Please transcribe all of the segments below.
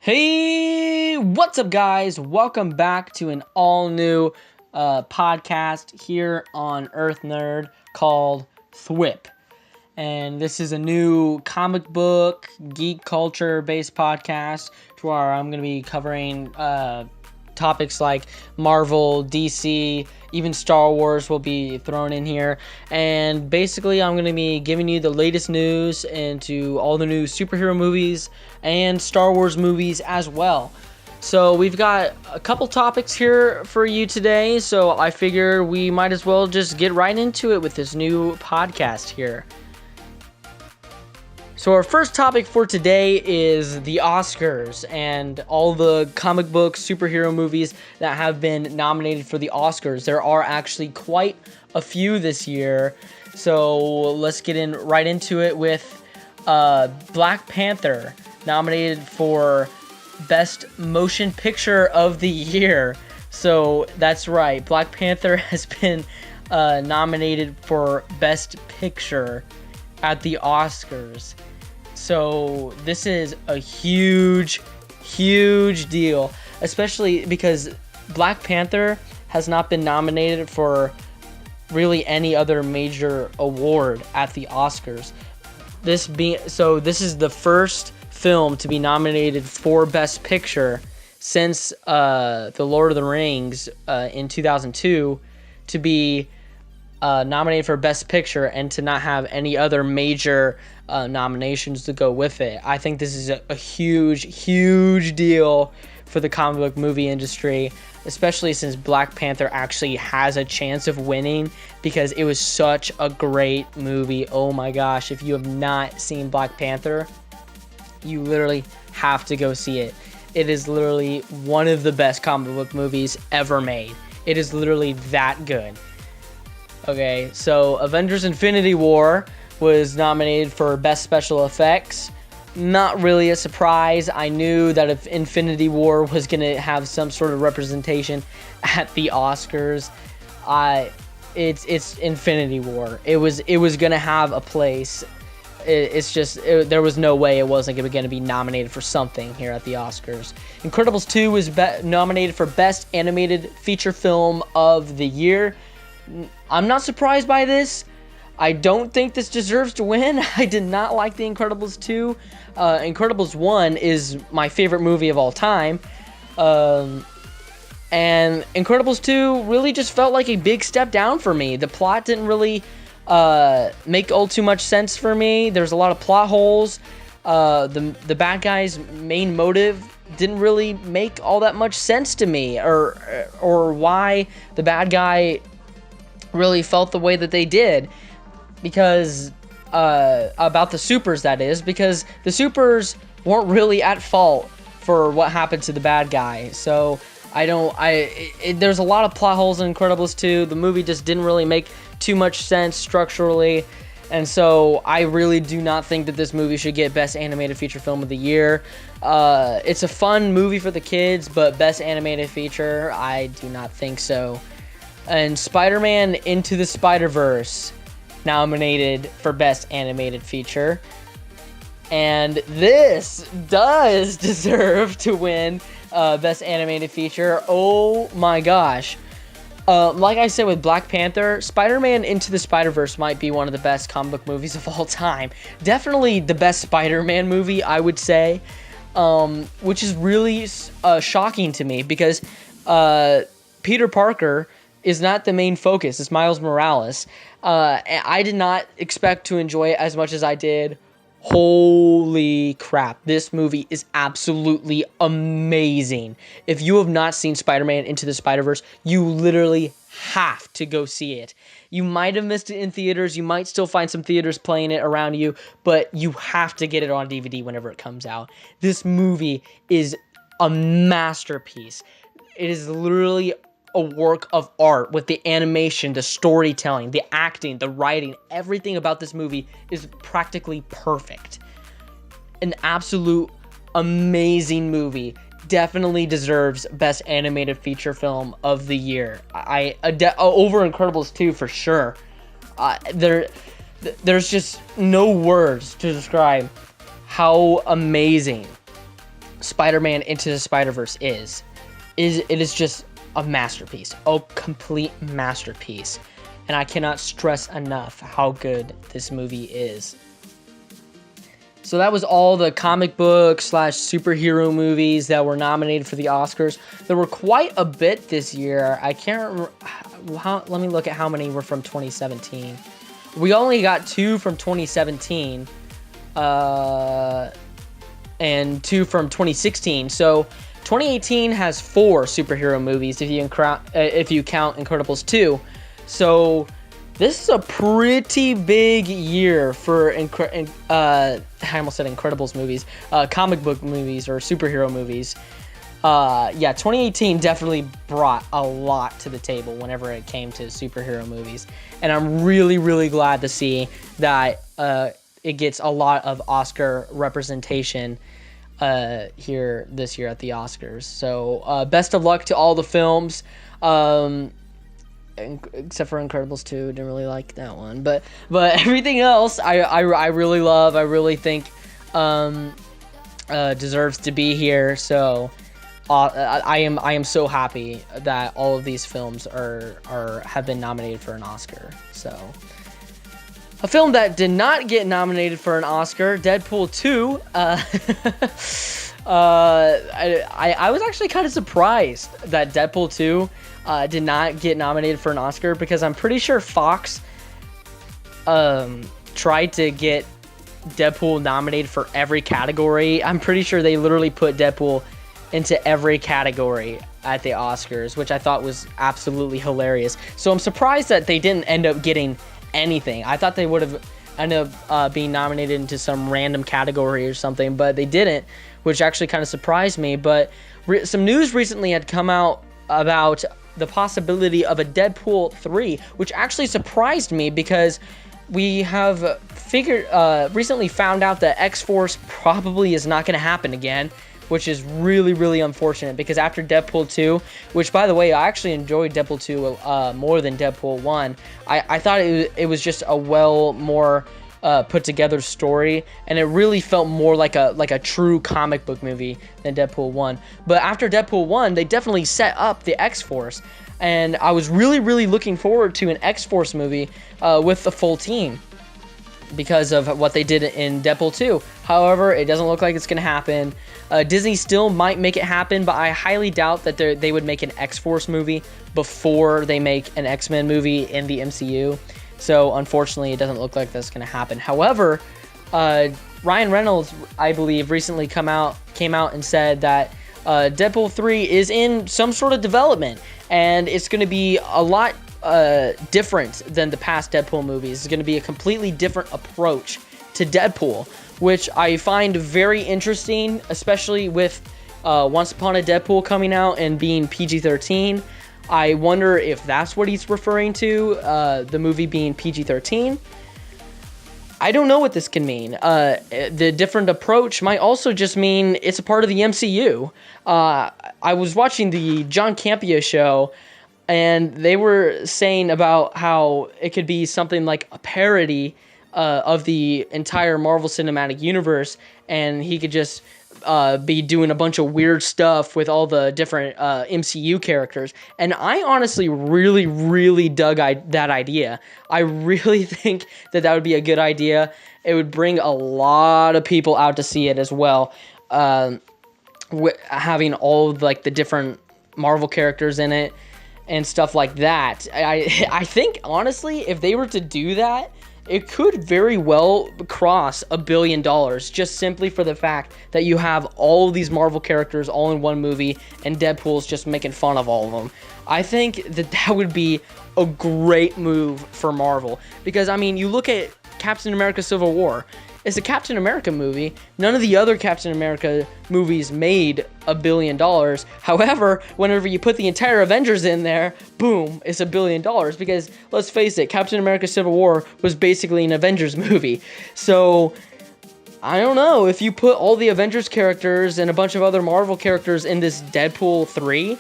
Hey, what's up, guys? Welcome back to an all-new podcast here on Earth Nerd called THWIP. And this is a new comic book, geek culture-based podcast where I'm going to be covering topics like Marvel, DC, even Star Wars will be thrown in here. And basically, I'm going to be giving you the latest news into all the new superhero movies and Star Wars movies as well. So we've got a couple topics here for you today, so I figure we might as well just get right into it with this new podcast here. So our first topic for today is the Oscars and all the comic book superhero movies that have been nominated for the Oscars. There are actually quite a few this year. So let's get right into it with Black Panther, nominated for Best Motion Picture of the Year. So that's right, Black Panther has been nominated for Best Picture at the Oscars. So this is a huge deal, especially because Black Panther has not been nominated for really any other major award at the Oscars. This is the first film to be nominated for Best Picture since The Lord of the Rings in 2002 to be nominated for Best Picture and to not have any other major nominations to go with it. I think this is a huge deal for the comic book movie industry, especially since Black Panther actually has a chance of winning because it was such a great movie. Oh my gosh, if you have not seen Black Panther, you literally have to go see it. It is literally one of the best comic book movies ever made. It is literally that good. Okay, so Avengers Infinity War was nominated for Best Special Effects. Not really a surprise. I knew that if Infinity War was going to have some sort of representation at the Oscars, it's Infinity War. It was going to have a place. There was no way it wasn't going to be nominated for something here at the Oscars. Incredibles 2 was nominated for Best Animated Feature Film of the Year. I'm not surprised by this. I don't think this deserves to win. I did not like The Incredibles 2. Incredibles 1 is my favorite movie of all time. And Incredibles 2 really just felt like a big step down for me. The plot didn't really make all too much sense for me. There's a lot of plot holes. The bad guy's main motive didn't really make all that much sense to me, or why the bad guy really felt the way that they did, because about the supers, that is, because the supers weren't really at fault for what happened to the bad guy. So there's a lot of plot holes in Incredibles 2. The movie just didn't really make too much sense structurally, and so I really do not think that this movie should get Best Animated Feature Film of the Year. It's a fun movie for the kids, but Best Animated Feature, I do not think so. And Spider-Man Into the Spider-Verse, nominated for Best Animated Feature. And this does deserve to win Best Animated Feature. Oh my gosh. Like I said with Black Panther, Spider-Man Into the Spider-Verse might be one of the best comic book movies of all time. Definitely the best Spider-Man movie, I would say. Which is really shocking to me because Peter Parker is not the main focus. It's Miles Morales. I did not expect to enjoy it as much as I did. Holy crap. This movie is absolutely amazing. If you have not seen Spider-Man Into the Spider-Verse, you literally have to go see it. You might have missed it in theaters. You might still find some theaters playing it around you, but you have to get it on DVD whenever it comes out. This movie is a masterpiece. It is literally a work of art with the animation, the storytelling, the acting, the writing. Everything about this movie is practically perfect. An absolute amazing movie. Definitely deserves Best Animated Feature Film of the Year. Over Incredibles 2 for sure. There's just no words to describe how amazing Spider-Man Into the Spider-Verse is it is just a masterpiece, a complete masterpiece. And I cannot stress enough how good this movie is. So that was all the comic book / superhero movies that were nominated for the Oscars. There were quite a bit this year. I can't remember. Let me look at how many were from 2017. We only got 2 from 2017 and 2 from 2016. So 2018 has 4 superhero movies if you count Incredibles 2. So this is a pretty big year for I almost said Incredibles movies, comic book movies or superhero movies. 2018 definitely brought a lot to the table whenever it came to superhero movies. And I'm really, really glad to see that it gets a lot of Oscar representation here this year at the Oscars. So best of luck to all the films. Except for Incredibles 2, didn't really like that one, but everything else I really love. I really think deserves to be here. So I am so happy that all of these films have been nominated for an Oscar. So a film that did not get nominated for an Oscar, Deadpool 2. I was actually kind of surprised that Deadpool 2 did not get nominated for an Oscar, because I'm pretty sure Fox tried to get Deadpool nominated for every category. I'm pretty sure they literally put Deadpool into every category at the Oscars, which I thought was absolutely hilarious. So I'm surprised that they didn't end up getting anything. I thought they would have ended up being nominated into some random category or something, but they didn't, which actually kind of surprised me. But some news recently had come out about the possibility of a Deadpool 3, which actually surprised me, because we have recently found out that X-Force probably is not going to happen again, which is really, really unfortunate, because after Deadpool 2, which, by the way, I actually enjoyed Deadpool 2 more than Deadpool 1, I thought it was just a more put together story, and it really felt more like a true comic book movie than Deadpool 1. But after Deadpool 1, they definitely set up the X-Force, and I was really, really looking forward to an X-Force movie with the full team, because of what they did in Deadpool 2. However, it doesn't look like it's going to happen. Disney still might make it happen, but I highly doubt that they would make an X-Force movie before they make an X-Men movie in the MCU. So, unfortunately, it doesn't look like that's going to happen. However, Ryan Reynolds, I believe, recently came out and said that Deadpool 3 is in some sort of development, and it's going to be a lot different than the past Deadpool movies. It's going to be a completely different approach to Deadpool, which I find very interesting, especially with Once Upon a Deadpool coming out and being PG-13. I wonder if that's what he's referring to, the movie being PG-13. I don't know what this can mean. The different approach might also just mean it's a part of the MCU. I was watching the John Campea show, and they were saying about how it could be something like a parody of the entire Marvel Cinematic Universe, and he could just be doing a bunch of weird stuff with all the different MCU characters. And I honestly really, really dug that idea. I really think that would be a good idea. It would bring a lot of people out to see it as well. Having all of, like, the different Marvel characters in it and stuff like that. I think, honestly, if they were to do that, it could very well cross $1 billion, just simply for the fact that you have all of these Marvel characters all in one movie, and Deadpool's just making fun of all of them. I think that would be a great move for Marvel, because, I mean, you look at Captain America Civil War. It's a Captain America movie. None of the other Captain America movies made $1 billion. However, whenever you put the entire Avengers in there, boom, it's $1 billion. Because, let's face it, Captain America Civil War was basically an Avengers movie. So, I don't know, if you put all the Avengers characters and a bunch of other Marvel characters in this Deadpool 3,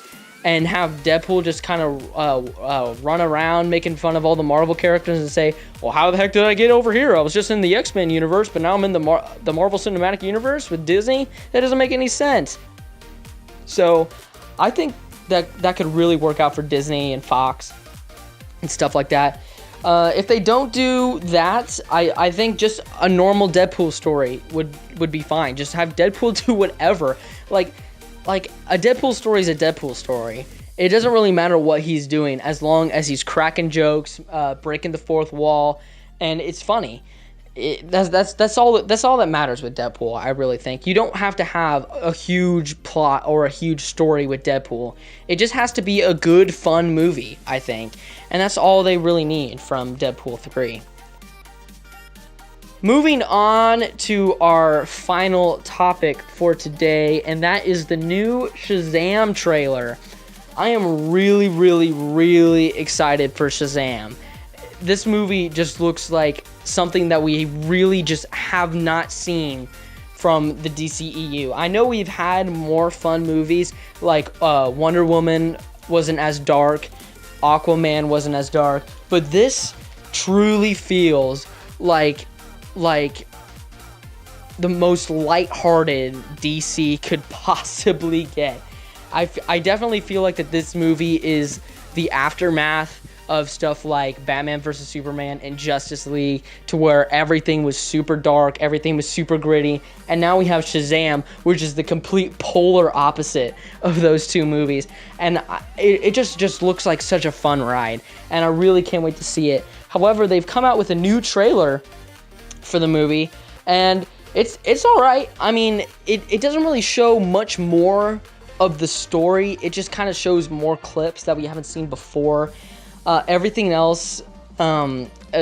and have Deadpool just kind of run around making fun of all the Marvel characters and say, well, how the heck did I get over here? I was just in the X-Men universe, but now I'm in the Marvel Cinematic Universe with Disney? That doesn't make any sense. So I think that could really work out for Disney and Fox and stuff like that. If they don't do that, I think just a normal Deadpool story would be fine. Just have Deadpool do whatever. Like a Deadpool story is a Deadpool story. It doesn't really matter what he's doing as long as he's cracking jokes, breaking the fourth wall, and it's funny. That's all that matters with Deadpool. I really think you don't have to have a huge plot or a huge story with Deadpool. It just has to be a good, fun movie, I think, and that's all they really need from Deadpool 3. Moving on to our final topic for today, and that is the new Shazam trailer. I am really, really, really excited for Shazam. This movie just looks like something that we really just have not seen from the DCEU. I know we've had more fun movies, like Wonder Woman wasn't as dark, Aquaman wasn't as dark, but this truly feels like the most lighthearted DC could possibly get. I definitely feel like that this movie is the aftermath of stuff like Batman vs. Superman and Justice League, to where everything was super dark, everything was super gritty, and now we have Shazam, which is the complete polar opposite of those two movies, and it just looks like such a fun ride, and I really can't wait to see it. However, they've come out with a new trailer for the movie, and it's all right. I mean, it doesn't really show much more of the story. It just kind of shows more clips that we haven't seen before. Everything else,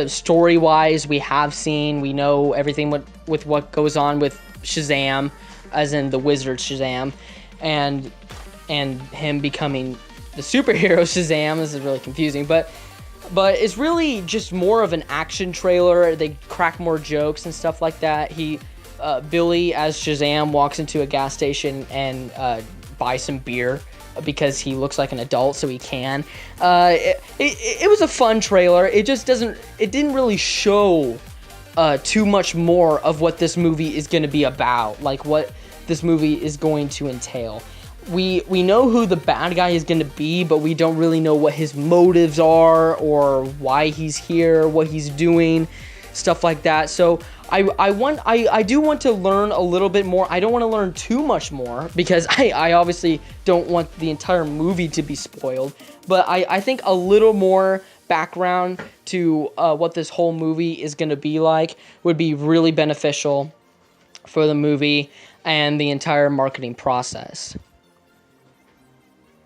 story-wise, we have seen. We know everything with what goes on with Shazam, as in the wizard Shazam, and him becoming the superhero Shazam. This is really confusing, but it's really just more of an action trailer. They crack more jokes and stuff like that. Billy as Shazam walks into a gas station and buys some beer because he looks like an adult, so he can. It was a fun trailer. It didn't really show too much more of what this movie is going to be about, like what this movie is going to entail. We know who the bad guy is going to be, but we don't really know what his motives are or why he's here, what he's doing, stuff like that. So I do want to learn a little bit more. I don't want to learn too much more because I obviously don't want the entire movie to be spoiled. But I think a little more background to what this whole movie is going to be like would be really beneficial for the movie and the entire marketing process.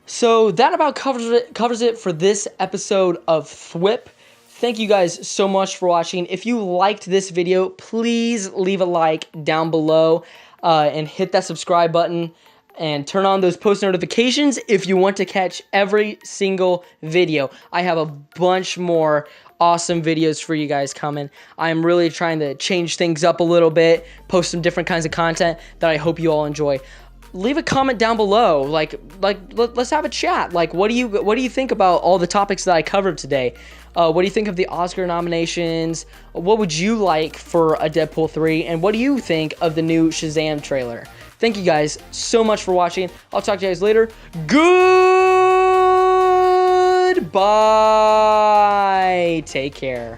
So that about covers it for this episode of THWIP. Thank you guys so much for watching. If you liked this video, please leave a like down below and hit that subscribe button and turn on those post notifications if you want to catch every single video. I have a bunch more awesome videos for you guys coming. I'm really trying to change things up a little bit, post some different kinds of content that I hope you all enjoy. Leave a comment down below. Let's have a chat. Like, what do you think about all the topics that I covered today? What do you think of the Oscar nominations? What would you like for a Deadpool 3? And what do you think of the new Shazam trailer? Thank you guys so much for watching. I'll talk to you guys later. Goodbye. Take care.